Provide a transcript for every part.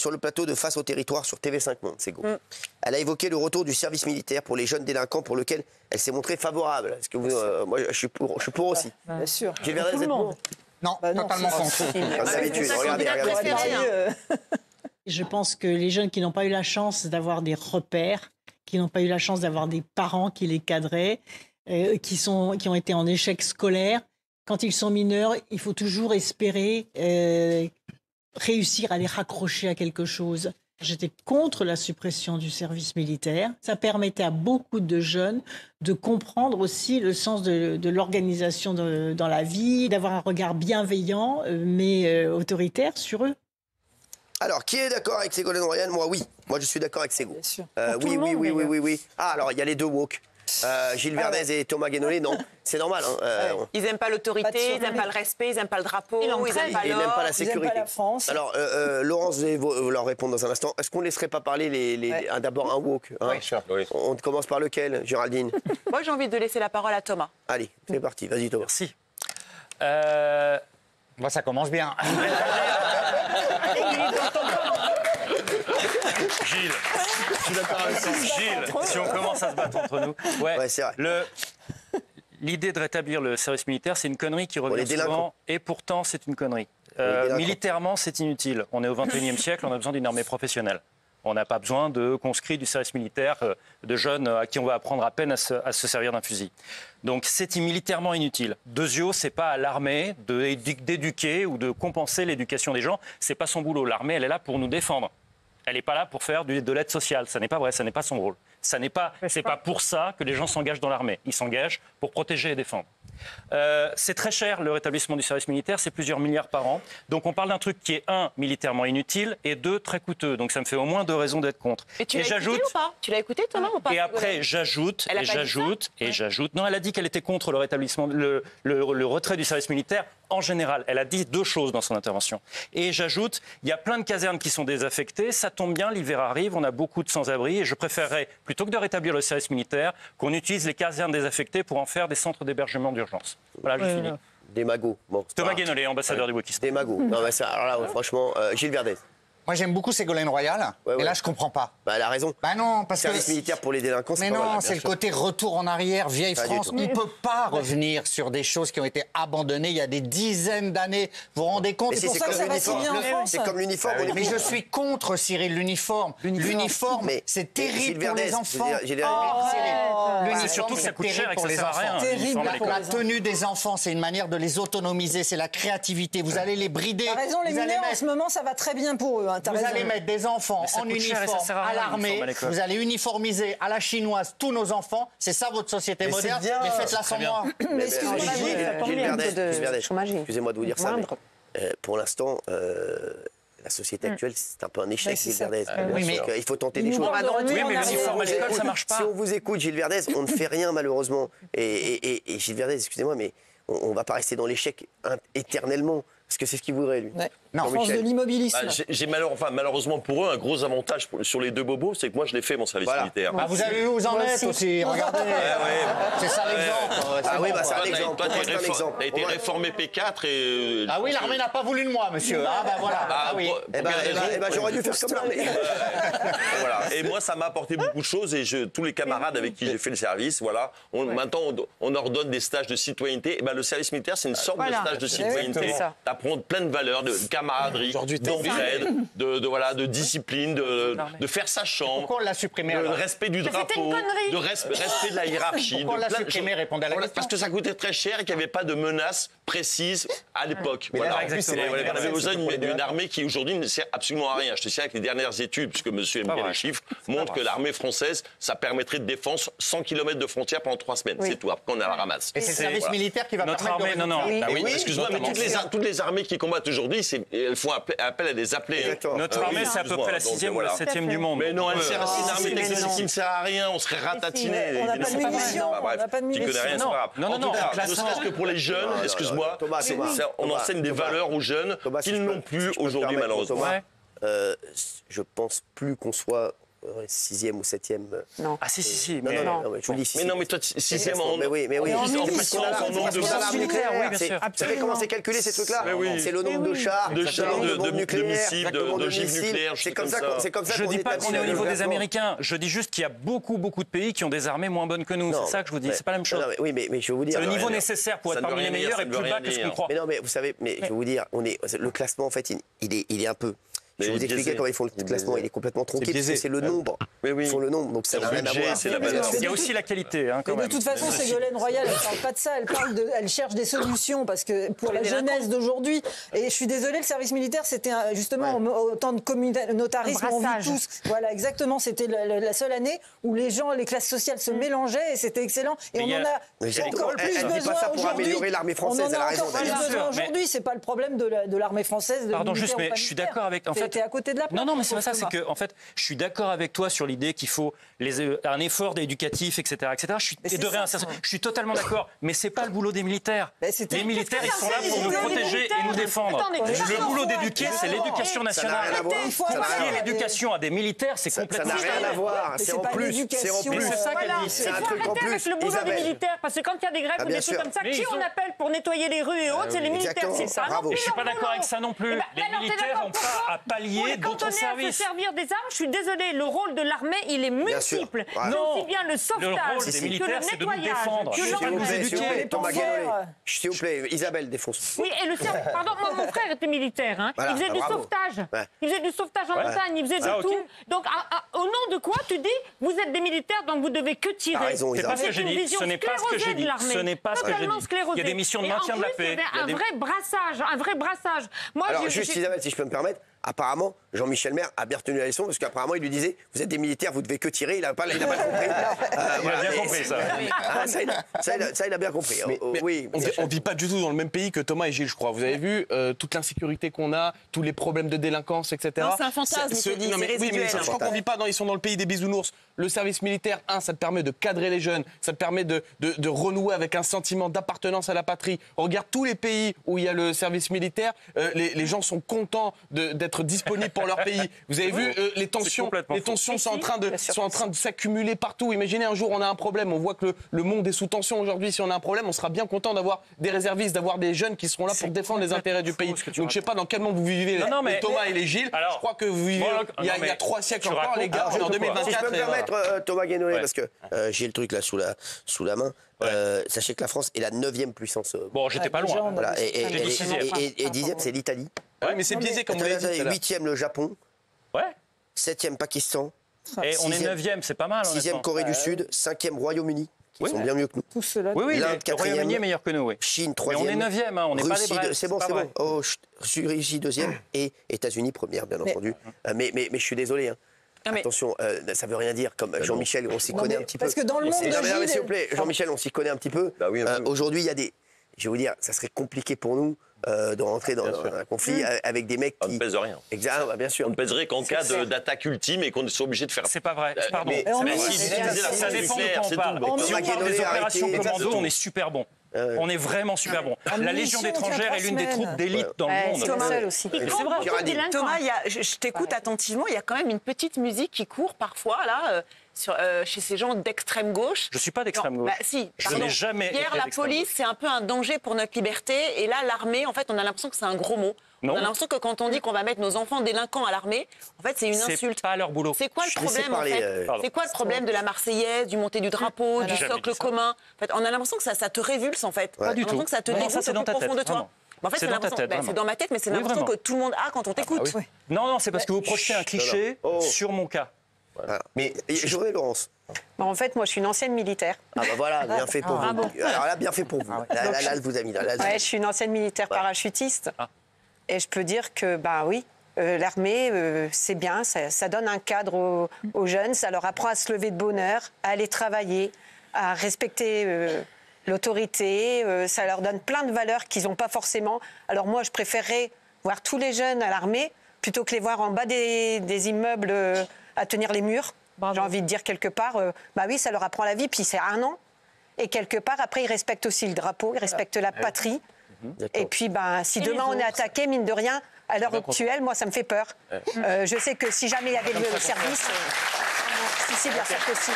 sur le plateau de Face au territoire sur TV5 Monde, Sego. Elle a évoqué le retour du service militaire pour les jeunes délinquants pour lequel elle s'est montrée favorable. Est-ce que vous, moi, je suis pour aussi. Bien sûr. Gilles Verdez, vous êtes pour? Non, totalement contre. Je pense que les jeunes qui n'ont pas eu la chance d'avoir des repères, qui n'ont pas eu la chance d'avoir des parents qui les cadraient, qui ont été en échec scolaire, quand ils sont mineurs, il faut toujours espérer réussir à les raccrocher à quelque chose. J'étais contre la suppression du service militaire. Ça permettait à beaucoup de jeunes de comprendre aussi le sens de l'organisation dans la vie, d'avoir un regard bienveillant mais autoritaire sur eux. Alors, qui est d'accord avec Ségolène Royal? Moi, oui. Moi, je suis d'accord avec Ségou. Bien sûr. Oui. Ah, alors, il y a les deux woke. Gilles Verdez et Thomas Guénolé, non. C'est normal. Ils n'aiment pas l'autorité, ils n'aiment pas le respect, ils n'aiment pas le drapeau, ils n'aiment pas l'or, l'or, pas la sécurité. Ils n'aiment pas la France. Alors, Laurence, vous allez leur répondre dans un instant. Est-ce qu'on ne laisserait pas parler d'abord un woke, hein? Oui. On commence par lequel, Géraldine? Moi, j'ai envie de laisser la parole à Thomas. Allez, c'est parti. Vas-y, Thomas. Merci. Moi, ça commence bien. Gilles, je suis d'accord avec toi. Gilles, si on commence à se battre entre nous. Ouais, c'est vrai. L'idée de rétablir le service militaire, c'est une connerie qui revient souvent, et pourtant c'est une connerie. Militairement, c'est inutile. On est au XXIe siècle, on a besoin d'une armée professionnelle. On n'a pas besoin de conscrits du service militaire, de jeunes à qui on va apprendre à peine à se servir d'un fusil. Donc c'est militairement inutile. Deuxièmement, c'est pas à l'armée d'éduquer ou de compenser l'éducation des gens. C'est pas son boulot. L'armée, elle est là pour nous défendre. Elle n'est pas là pour faire de l'aide sociale. Ça n'est pas vrai, ça n'est pas son rôle. C'est pas pour ça que les gens s'engagent dans l'armée. Ils s'engagent pour protéger et défendre. C'est très cher le rétablissement du service militaire, c'est plusieurs milliards par an. Donc on parle d'un truc qui est militairement inutile et très coûteux. Donc ça me fait au moins 2 raisons d'être contre. Et tu l'as écouté ou pas? Tu l'as écouté, Thomas, ou pas? Et après j'ajoute. Non, elle a dit qu'elle était contre le rétablissement, le retrait du service militaire en général. Elle a dit 2 choses dans son intervention. Et j'ajoute, il y a plein de casernes qui sont désaffectées. Ça tombe bien, l'hiver arrive, on a beaucoup de sans-abri. Et je préférerais, plutôt que de rétablir le service militaire, qu'on utilise les casernes désaffectées pour en faire des centres d'hébergement d'urgence. Voilà, je finis. Des magots. Bon, Thomas Guénolé, ambassadeur du wokisme. Des magots. Non, mais ça, alors là, franchement, Gilles Verdez. Moi, j'aime beaucoup Ségolène Royal. Et là, je comprends pas. Elle a raison. Non, parce que... Service militaire pour les délinquants, c'est Mais pas non, mal, c'est le côté retour en arrière, vieille France. On ne peut pas revenir sur des choses qui ont été abandonnées il y a des dizaines d'années. Vous vous rendez compte? C'est pour ça que ça va si bien en France. C'est comme l'uniforme. Mais je suis contre, Cyril, l'uniforme. L'uniforme, c'est terrible pour les enfants. C'est surtout que ça coûte cher et que ça sert à rien. La tenue des enfants, c'est une manière de les autonomiser, c'est la créativité. Vous allez les brider. T'as raison, les mineurs, en ce moment, ça va très bien pour eux. Vous allez mettre des enfants en uniforme à l'armée, vous allez uniformiser à la chinoise tous nos enfants. C'est ça votre société moderne, mais faites-la sans moi. Mais excusez-moi, excusez-moi de vous dire ça, mais pour l'instant, la société actuelle, c'est un peu un échec, Gilles Verdez. Il faut tenter des choses. Oui, mais l'uniforme à l'école, ça marche pas. Si on vous écoute, Gilles Verdez, on ne fait rien malheureusement. Et Gilles Verdez, excusez-moi, mais on ne va pas rester dans l'échec éternellement. Parce que c'est ce qu'il voudrait, lui. Non, France de l'immobilisme. J'ai malheureusement pour eux un gros avantage sur les 2 bobos, c'est que moi je l'ai fait mon service militaire. Vous avez vu où vous en êtes aussi, regardez. C'est ça l'exemple. Ah oui, c'est un exemple. Toi, t'as été réformé P4 et... Ah oui, l'armée n'a pas voulu de moi, monsieur. Ah ben voilà. Ah oui. J'aurais dû faire comme l'armée. Voilà. Et moi, ça m'a apporté beaucoup de choses et tous les camarades avec qui j'ai fait le service, voilà. Maintenant, on leur donne des stages de citoyenneté. Et le service militaire, c'est une sorte de stage de citoyenneté. Apprendre plein de valeurs, de camaraderie, d'entraide, de discipline, de faire sa chambre. Pourquoi on l'a supprimé Le respect du drapeau, de respect de la hiérarchie. Pourquoi on l'a supprimé? Répondez à la question. Parce que ça coûtait très cher et qu'il n'y avait pas de menaces précises à l'époque. Voilà. On avait besoin d'une armée qui aujourd'hui ne sert absolument à rien. Je te sais que les dernières études, puisque monsieur aime bien les chiffres, montrent que l'armée française, ça permettrait de défendre 100 km de frontières pendant 3 semaines. C'est tout. Après, on a la ramasse. Et c'est le service militaire qui va permettre de... Non. Oui, excuse-moi, mais toutes les armées qui combattent aujourd'hui, elles font appel à des appelés. Notre armée, c'est à peu près la 6e ou la 7e du monde. Mais non, elle sert à une armée qui ne sert à rien. On serait ratatiné. On n'a pas de munitions. Tu connais rien, c'est pas grave. Non. Ne serait-ce que pour les jeunes, excuse-moi, on enseigne des valeurs aux jeunes qu'ils n'ont plus aujourd'hui, malheureusement. Je pense plus qu'on soit 6e ou 7e. Non. Ah si. Mais non, je vous le dis. Mais non, mais toi, 6e en... Mais oui. En plus, en nombre de l'arme nucléaire, oui, bien sûr. Vous savez comment c'est calculé ces trucs-là? C'est le nombre de chars, de missiles, d'ogives nucléaires. C'est comme ça. Je dis pas qu'on est au niveau des Américains. Je dis juste qu'il y a beaucoup de pays qui ont des armées moins bonnes que nous. C'est ça que je vous dis. C'est pas la même chose. Oui, mais je vais vous dire. Le niveau nécessaire pour être parmi les meilleurs est plus bas que ce qu'on croit. Mais non, mais vous savez, je vais vous dire, le classement en fait, il est un peu. Je vais vous expliquer comment ils font le classement. Il est complètement tronqué parce que c'est le nombre. Ils font le nombre, donc ça n'a rien à voir. Il y a aussi la qualité, quand même. De toute façon, Ségolène Royal, elle ne parle pas de ça. Elle cherche des solutions parce que pour la jeunesse d'aujourd'hui. Et je suis désolée, le service militaire, c'était justement au temps de communautarisme, on vit tous. Voilà, exactement. C'était la seule année où les gens, les classes sociales se mélangeaient et c'était excellent. Et on en a encore plus besoin aujourd'hui. Elle dit pas ça pour améliorer l'armée française. Elle a raison. On en a encore plus besoin aujourd'hui. C'est pas le problème de l'armée française. Pardon, juste, mais je suis d'accord avec. En fait, t'es à côté de la plaque. Non, mais c'est pas ça. C'est que, en fait, je suis d'accord avec toi sur l'idée qu'il faut un effort éducatif, etc., et de réinsertion. Je suis totalement d'accord. Mais c'est pas le boulot des militaires. Les militaires, ils sont là pour nous protéger et nous défendre. Le boulot d'éduquer, c'est l'éducation nationale. L'éducation à des militaires, c'est complètement. Ça n'a rien à voir. C'est en plus. C'est ça qu'elle dit. C'est un truc en plus. Avec le boulot des militaires, parce que quand il y a des grèves ou des trucs comme ça, qui on appelle pour nettoyer les rues et autres, c'est les militaires. C'est ça. Et je suis pas d'accord avec ça non plus. Les militaires n'ont pas à pallier d'autres services. Se servir des armes, je suis désolée, le rôle de l'armée, il est multiple. Non, aussi bien le sauvetage, le rôle des militaires, c'est de nous défendre. S'il vous plaît, Isabelle défonce. Oui, et pardon, mon frère était militaire. Il faisait du sauvetage. Il faisait du sauvetage en montagne, il faisait de tout. Donc, au nom de quoi tu dis, vous êtes des militaires, donc vous devez que tirer? C'est pas ce que j'ai dit. Ce n'est pas ce que j'ai dit. Ce n'est pas ce que j'ai dit. Il y a des missions de maintien de la paix. Il y avait un vrai brassage. Alors, juste Isabelle, si je peux me permettre. Apparemment, Jean-Michel Maire a bien retenu la leçon parce qu'apparemment, il lui disait vous êtes des militaires, vous devez que tirer. Il n'a pas compris. Il a bien compris ça. Ça, il a bien compris. Oui, on ne vit pas du tout dans le même pays que Thomas et Gilles, je crois. Vous avez vu toute l'insécurité qu'on a, tous les problèmes de délinquance, etc. Non, c'est un fantasme. Oui, mais je crois qu'on vit pas. Ils sont dans le pays des bisounours. Le service militaire, ça te permet de cadrer les jeunes, ça te permet de renouer avec un sentiment d'appartenance à la patrie. On regarde tous les pays où il y a le service militaire, les gens sont contents d'être disponibles pour leur pays. Vous avez vu les tensions sont en train de s'accumuler partout. Imaginez un jour on a un problème, on voit que le monde est sous tension aujourd'hui. Si on a un problème, on sera bien content d'avoir des réservistes, d'avoir des jeunes qui seront là pour défendre les intérêts du pays. Donc je sais pas dans quel monde vous vivez, les Thomas et les Gilles. Je crois que vous vivez il y a 3 siècles encore, les gars. En 2024. Si je peux me permettre, Thomas Guénolé, parce que j'ai le truc là sous la main. Sachez que la France est la 9e puissance. Bon, j'étais pas loin. Voilà, et 10e, c'est l'Italie. Oui, mais c'est biaisé comme vous l'avez dit. 8e, le Japon. 7e, Pakistan. Et on est 9e, c'est pas mal. 6e, Corée du Sud. 5e, Royaume-Uni. Ils sont bien mieux que nous. Tout cela. Oui, le Royaume-Uni est meilleur que nous. Oui. Chine, 3e. Mais on est 9e, on n'est pas des Brest. C'est bon. Russie, 2e. Et États-Unis, 1e, bien entendu. Mais je suis désolé. Attention, ça veut rien dire. Comme Jean-Michel, on s'y connaît un petit peu. Parce que dans le monde de s'il vous plaît, Jean-Michel, on s'y connaît un petit peu. Aujourd'hui, il y a des... Je vais vous dire, ça serait compliqué pour nous de rentrer dans un conflit avec des mecs qui... On ne pèse rien. Exactement, bien sûr. On ne pèserait qu'en cas d'attaque ultime et qu'on soit obligé de faire... C'est pas vrai, pardon. Ça dépend de quoi on parle. Si on parle des opérations commando, on est super bon. On est vraiment super bon. La Légion étrangère est l'une des troupes d'élite dans le monde. Thomas aussi. Thomas, je t'écoute attentivement, il y a quand même une petite musique qui court parfois là. Chez ces gens d'extrême gauche. Je ne suis pas d'extrême gauche. Si, je n'ai jamais Hier, la police, c'est un peu un danger pour notre liberté. Et là, l'armée, en fait, on a l'impression que c'est un gros mot. Non. On a l'impression que quand on dit qu'on va mettre nos enfants délinquants à l'armée, en fait, c'est une insulte. C'est pas leur boulot. C'est quoi le problème, en fait C'est quoi le problème de la Marseillaise, du montée du drapeau, du socle commun? En fait, on a l'impression que ça te révulse, en fait. Pas du tout. On a l'impression que ça te dégoûte au plus profond de toi. En fait, c'est dans ma tête, mais c'est l'impression que tout le monde a quand on t'écoute. Non, c'est parce que vous projetez un cliché sur mon cas. Mais Journée Laurence. En fait, moi, je suis une ancienne militaire. Ah bah voilà, bien fait pour vous. Alors là, bien fait pour vous. Là, elle vous a mis. Je suis une ancienne militaire parachutiste. Et je peux dire que, oui, l'armée, c'est bien, ça donne un cadre aux jeunes, ça leur apprend à se lever de bonne heure, à aller travailler, à respecter l'autorité, ça leur donne plein de valeurs qu'ils n'ont pas forcément. Alors moi, je préférerais voir tous les jeunes à l'armée plutôt que les voir en bas des immeubles à tenir les murs. J'ai envie de dire quelque part, oui, ça leur apprend la vie, puis c'est 1 an. Et quelque part, après, ils respectent aussi le drapeau, ils respectent la patrie. Et puis, si demain on est attaqué, mine de rien, à l'heure actuelle, moi, ça me fait peur. Je sais que si jamais il y avait le service... Si, bien sûr que si.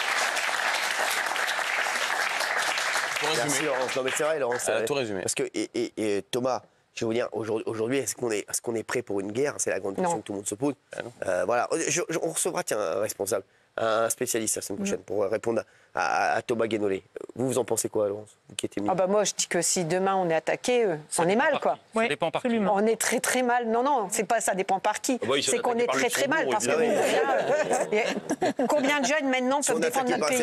Merci Laurence. Non mais c'est vrai Laurence. Tout résumé. Parce que et Thomas, je vais vous dire aujourd'hui est-ce qu'on est prêt pour une guerre? C'est la grande question que tout le monde se pose. Voilà. On recevra un responsable, un spécialiste la semaine prochaine pour répondre à Thomas Guénolé. Vous en pensez quoi, Laurence? Vous qui êtes moi, je dis que si demain on est attaqué, on est mal, quoi. Ça dépend par qui. On est très très mal. Non, c'est pas ça dépend par qui. C'est qu'on est très très mal parce que combien de jeunes maintenant peuvent défendre notre pays?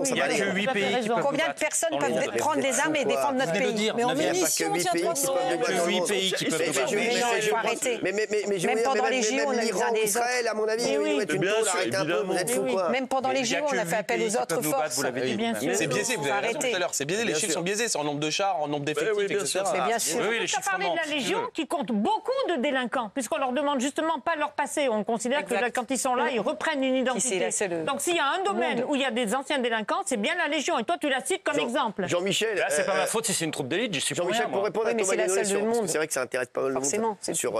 Il n'y a que 8 pays qui peuvent Combien de personnes peuvent prendre des armes et défendre notre pays? Mais en munitions, tiens, 300. Il n'y a que 8 pays qui peuvent défendre. Mais non, il faut arrêter. Même pendant les JO, on a besoin des Israël, à mon avis, ils vont mettre une tôle, arrêtez un peu, vous êtes fous quoi? Même pendant les JO, on a fait appel aux autres forces. C'est biaisé, vous avez raison tout à l'heure. C'est biaisé, les chiffres sont biaisés, c'est en nombre de chars, en nombre d'effectifs, etc. Mais bien sûr. Tu as parlé de la Légion qui compte beaucoup de délinquants, puisqu'on leur demande justement pas leur passé. On considère que quand ils sont là, ils reprennent une identité. Donc s'il y a un domaine où il y a des anciens délinquants, c'est bien la Légion. Et toi, tu la cites comme exemple. Jean-Michel. Là, c'est pas ma faute si c'est une troupe d'élite, je suis Jean-Michel, pour répondre à Thomas Guénolé, c'est vrai que ça intéresse pas mal le monde. Sur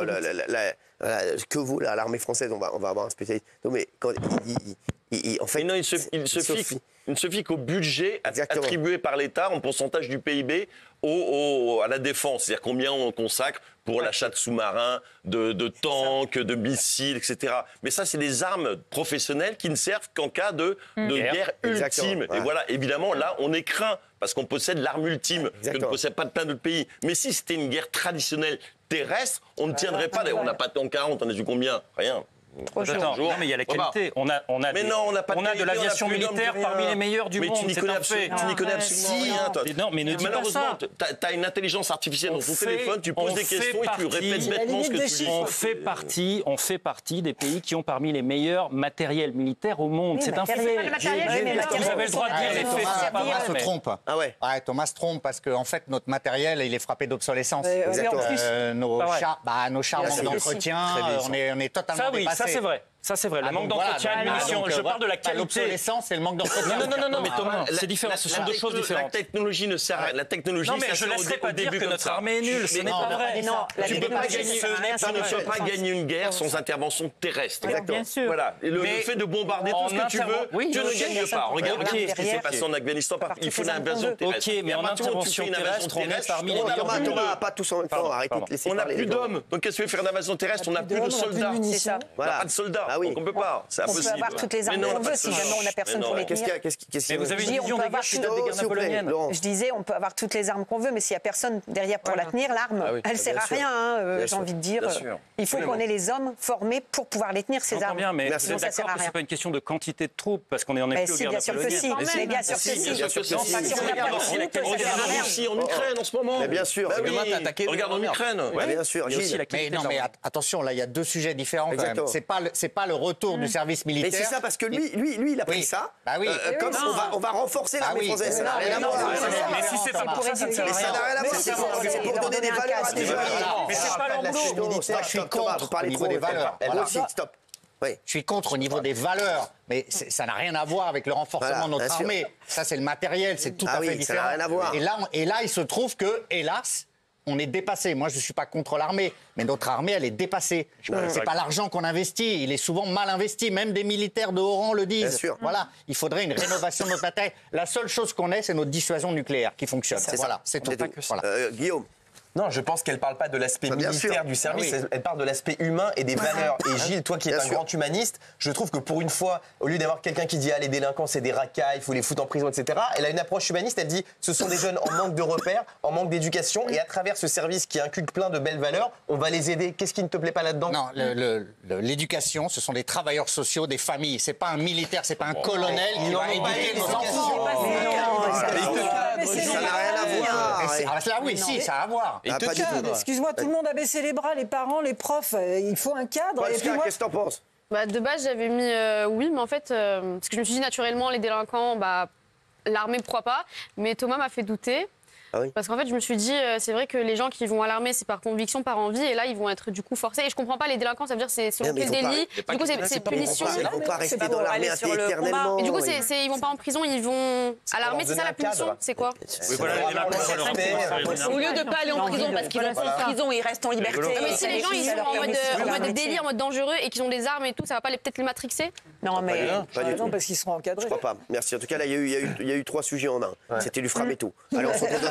que vaut l'armée française, on va avoir un spécialiste. Non, mais quand en fait, il ne se fie qu'au budget attribué par l'État en pourcentage du PIB à la défense. C'est-à-dire combien on consacre pour l'achat de sous-marins, de tanks, de missiles, etc. Mais ça, c'est des armes professionnelles qui ne servent qu'en cas de guerre ultime. Et voilà, évidemment, là, on est craint parce qu'on possède l'arme ultime que ne possède pas plein d'autres pays. Mais si c'était une guerre traditionnelle terrestre, on ne tiendrait pas. On n'a pas de tank 40, on a vu combien? Rien. Non, mais il y a la qualité. On a de l'aviation militaire parmi les meilleurs du monde. Mais tu n'y connais absolument rien, toi. Non, mais ne dis pas ça. Tu as une intelligence artificielle dans ton téléphone, tu poses des questions et tu répètes bêtement ce que tu dis. On fait partie des pays qui ont parmi les meilleurs matériels militaires au monde. C'est un fait. Vous avez le droit de dire les faits. Thomas se trompe. Ah ouais. Thomas se trompe parce qu'en fait, notre matériel, il est frappé d'obsolescence. Nos chars manquent d'entretien, on est totalement dépassés. Ça, c'est vrai. Ça, c'est vrai. Le manque d'entretien, de munitions. Je parle de la qualité. L'obsolescence et le manque d'entretien. Non, mais Thomas, c'est différent. Ce sont deux choses différentes. La technologie ne sert à rien. La technologie, non, mais je ne laisserai pas dire que notre armée est nulle. Ce n'est pas vrai. Tu ne peux pas gagner une guerre sans intervention terrestre. Bien sûr. Voilà. Le fait de bombarder tout ce que tu veux, tu ne gagnes pas. Regarde ce qui s'est passé en Afghanistan. Il faut l'invasion terrestre. Ok, mais en intervention terrestre, on est parmi les meilleurs du monde. Thomas, pas tous en même temps. Arrêtez de laisser parler. On n'a plus d'hommes. Donc qu'est-ce que tu veux faire d'invasion terrestre? On n'a plus de soldats. C'est ça. On n'a pas de soldats. Donc on ne peut pas. C'est impossible. On peut avoir toutes les armes qu'on veut si jamais on n'a personne pour les tenir. Mais vous avez une vision des guerres qui date des guerres napoléoniennes. Je disais, on peut avoir toutes les armes qu'on veut, mais s'il n'y a personne derrière pour la tenir, l'arme, elle ne sert à rien, j'ai envie de dire. Il faut qu'on ait les hommes formés pour pouvoir les tenir, ces armes. Bien, mais vous êtes d'accord que ce n'est pas une question de quantité de troupes, parce qu'on en est plus aux guerres napoléoniennes. Bien sûr que si. Bien sûr que si. Regarde en Russie, en Ukraine en ce moment. Bien sûr. Regarde en Ukraine. Bien sûr. Mais non, mais attention, là, il y a deux sujets différents quand même. C'est pas le retour du service militaire. Mais c'est ça, parce que lui, il a pris ça. Comme on va renforcer l'armée française. Ça n'a rien à voir. Mais si c'est pas pour ça, ça n'a rien à voir. C'est pour donner des valeurs à des jeunes. Mais c'est pas l'emploi. Je suis contre au niveau des valeurs. Stop. Je suis contre au niveau des valeurs, mais ça n'a rien à voir avec le renforcement de notre armée. Ça, c'est le matériel, c'est tout à fait différent. Ça n'a rien à voir. Et là, il se trouve que, hélas, on est dépassé. Moi, je ne suis pas contre l'armée, mais notre armée, elle est dépassée. C'est pas l'argent qu'on investit, il est souvent mal investi. Même des militaires de haut rang le disent. Bien sûr. Voilà, il faudrait une rénovation de notre matériel. La seule chose qu'on ait, c'est notre dissuasion nucléaire qui fonctionne. Voilà, c'est tout. Guillaume. Non, je pense qu'elle ne parle pas de l'aspect militaire du service, elle parle de l'aspect humain et des valeurs. Et Gilles, toi qui es un grand humaniste, je trouve que pour une fois, au lieu d'avoir quelqu'un qui dit les délinquants c'est des racailles, il faut les foutre en prison, etc., elle a une approche humaniste, elle dit ce sont des jeunes en manque de repères, en manque d'éducation, et à travers ce service qui inculque plein de belles valeurs, on va les aider. Qu'est-ce qui ne te plaît pas là-dedans? Non, l'éducation, ce sont des travailleurs sociaux, des familles. C'est pas un militaire, c'est pas un colonel qui va éduquer nos enfants. Ça n'a rien à voir. Là, oui, si, ça a à voir. Excuse-moi, tout le monde a baissé les bras, les parents, les profs. Il faut un cadre. Qu'est-ce que t'en penses? De base, j'avais mis oui, mais en fait, parce que je me suis dit naturellement, les délinquants, l'armée, pourquoi pas. Mais Thomas m'a fait douter. Parce qu'en fait, je me suis dit, c'est vrai que les gens qui vont à l'armée, c'est par conviction, par envie, et là, ils vont être du coup forcés. Et je comprends pas les délinquants, ça veut dire c'est selon quel délit. Du coup, c'est punition. Ils vont pas rester dans l'armée éternellement. Et du coup, ils vont pas en prison, ils vont à l'armée. C'est ça la punition? C'est quoi? Au lieu de pas aller en prison parce qu'ils vont pas en prison, ils restent en liberté. Mais si les gens ils sont en mode délire, en mode dangereux et qu'ils ont des armes et tout, ça va pas peut-être les matrixer? Non, mais non, parce qu'ils seront encadrés. Je crois pas. Merci. En tout cas, là, il y a eu 3 sujets en un. C'était du frappe et tout. Alors, on se retrouve